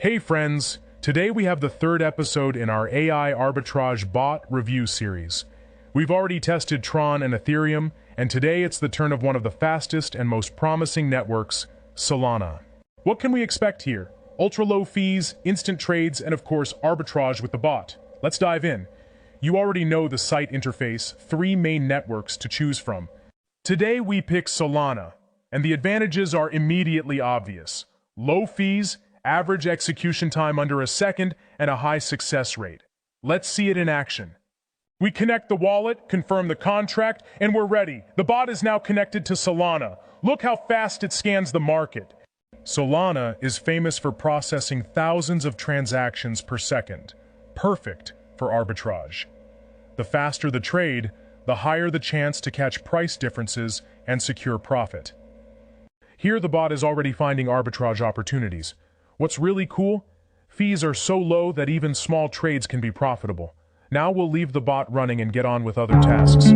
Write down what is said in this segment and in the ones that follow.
Hey friends, today we have the third episode in our AI Arbitrage bot review series. We've already tested Tron and Ethereum, and today it's the turn of one of the fastest and most promising networks, Solana. What can we expect here? Ultra-low fees, instant trades, and of course arbitrage with the bot. Let's dive in. You already know the site interface, 3 main networks to choose from. Today we pick Solana, and the advantages are immediately obvious. Low fees, average execution time under a second, and a high success rate. Let's see it in action. We connect the wallet, confirm the contract, and we're ready. The bot is now connected to Solana. Look how fast it scans the market. Solana is famous for processing thousands of transactions per second. Perfect for arbitrage. The faster the trade, the higher the chance to catch price differences and secure profit. Here the bot is already finding arbitrage opportunities. What's really cool? Fees are so low that even small trades can be profitable. Now we'll leave the bot running and get on with other tasks.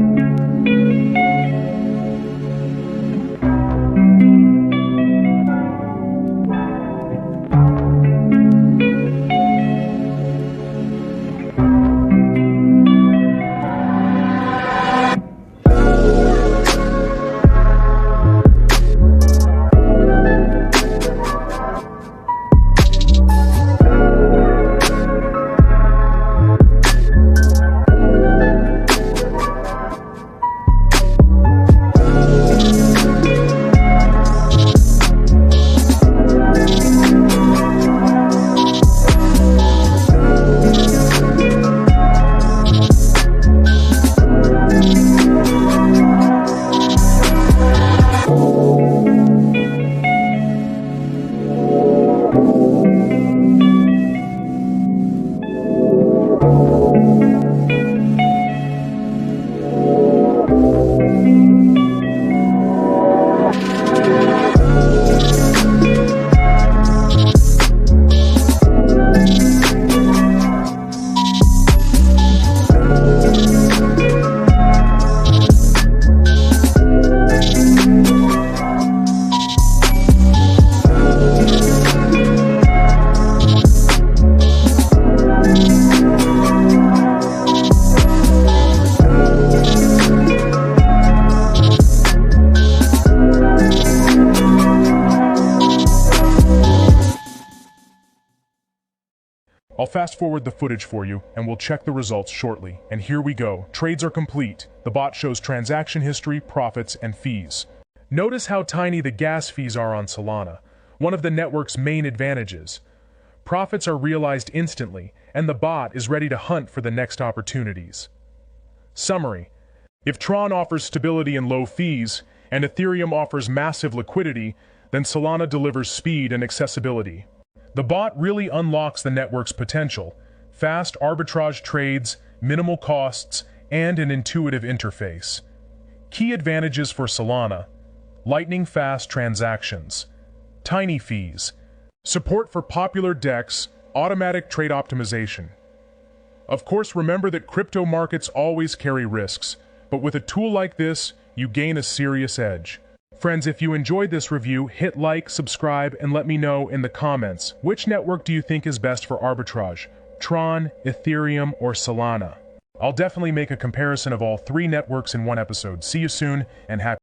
I'll fast forward the footage for you, and we'll check the results shortly. And here we go. Trades are complete. The bot shows transaction history, profits, and fees. Notice how tiny the gas fees are on Solana, one of the network's main advantages. Profits are realized instantly, and the bot is ready to hunt for the next opportunities. Summary: if Tron offers stability and low fees, and Ethereum offers massive liquidity, then Solana delivers speed and accessibility. The bot really unlocks the network's potential: fast arbitrage trades, minimal costs, and an intuitive interface. Key advantages for Solana: lightning-fast transactions, tiny fees, support for popular DEX, automatic trade optimization. Of course, remember that crypto markets always carry risks, but with a tool like this, you gain a serious edge. Friends, if you enjoyed this review, hit like, subscribe, and let me know in the comments, which network do you think is best for arbitrage? Tron, Ethereum, or Solana? I'll definitely make a comparison of all 3 networks in one episode. See you soon, and happy